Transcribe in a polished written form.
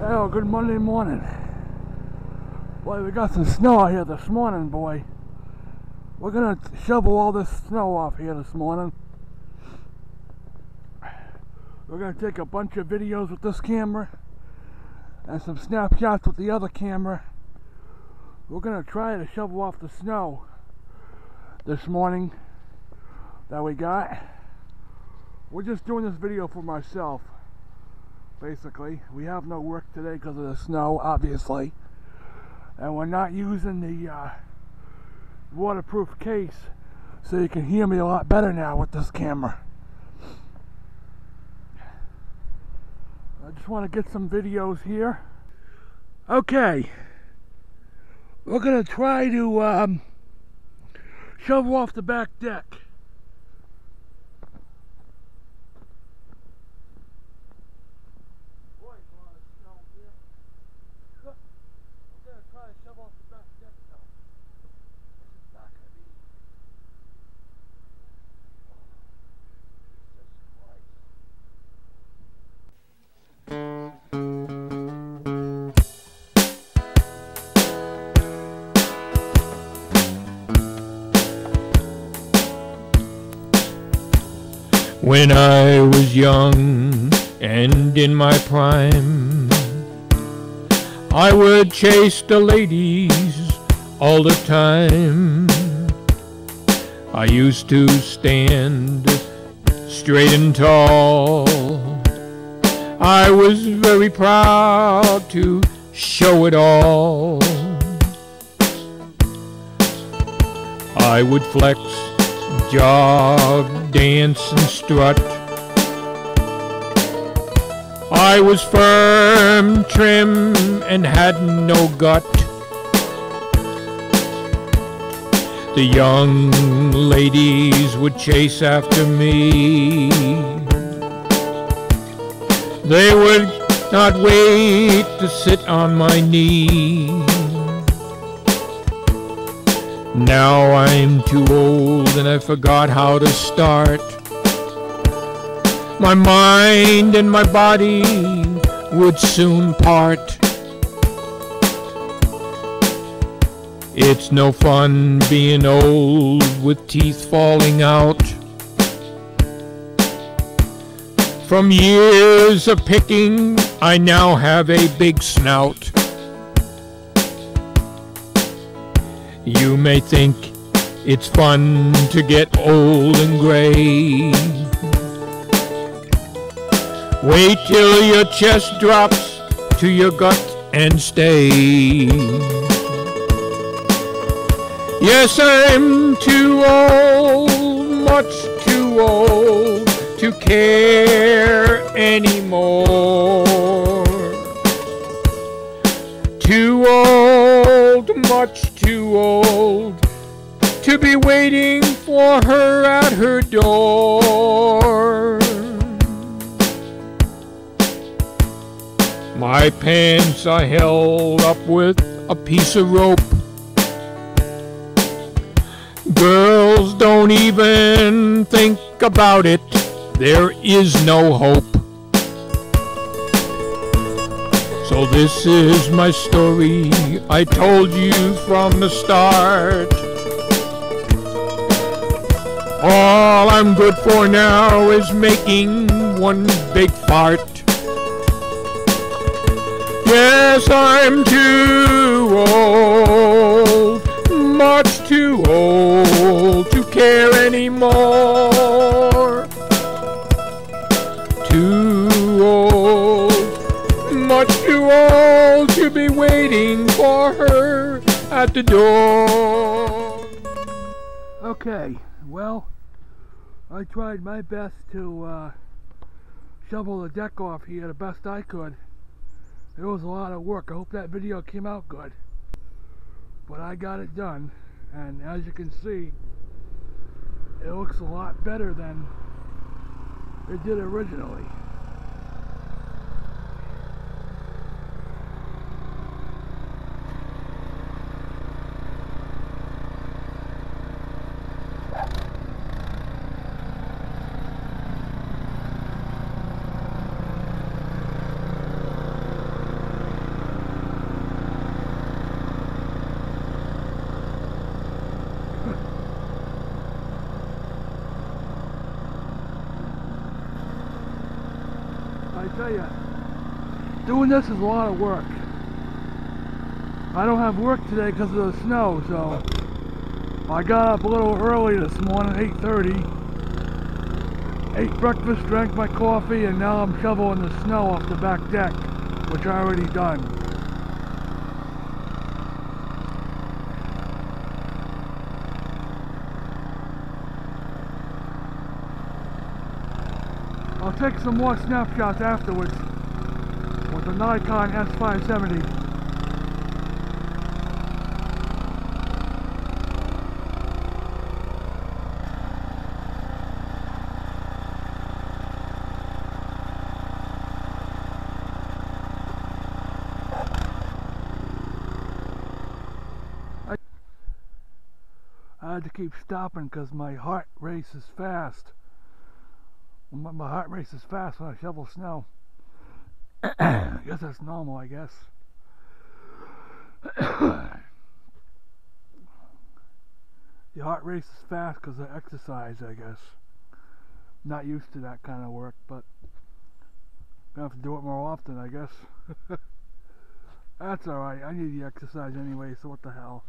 Oh, good Monday morning. Boy, we got some snow out here this morning, boy. We're gonna shovel all this snow off here this morning. We're gonna take a bunch of videos with this camera and some snapshots with the other camera. We're gonna try to shovel off the snow this morning that we got. We're just doing this video for myself. Basically, we have no work today because of the snow, obviously, and we're not using the waterproof case, so you can hear me a lot better now with this camera. I just want to get some videos here. Okay, we're gonna try to shovel off the back deck. When I was young and in my prime, I would chase the ladies all the time. I used to stand straight and tall. I was very proud to show it all. I would flex, jog, dance and strut. I was firm, trim, and had no gut. The young ladies would chase after me. They would not wait to sit on my knee. Now I'm too old and I forgot how to start. My mind and my body would soon part. It's no fun being old with teeth falling out from years of picking. I now have a big snout. You may think it's fun to get old and gray. Wait till your chest drops to your gut and stay. Yes, I'm too old, much too old to care anymore. Too old, much too old to be waiting for her at her door. My pants are held up with a piece of rope. Girls, don't even think about it. There is no hope. So this is my story, I told you from the start. All I'm good for now is making one big fart. Yes, I'm too old, much too old to care anymore. Too old, much too old to be waiting for her at the door. Okay, well, I tried my best to shovel the deck off here the best I could. It was a lot of work. I hope that video came out good. But I got it done, and as you can see, it looks a lot better than it did originally. I tell you, doing this is a lot of work. I don't have work today because of the snow, so I got up a little early this morning, 8:30. Ate breakfast, drank my coffee, and now I'm shoveling the snow off the back deck, which I already done. I'll take some more snapshots afterwards with the Nikon S570. I had to keep stopping because my heart races fast. My heart races fast when I shovel snow. I guess that's normal, I guess. Your heart races fast because of exercise, I guess. Not used to that kind of work, but gonna have to do it more often, I guess. That's alright, I need the exercise anyway, so what the hell.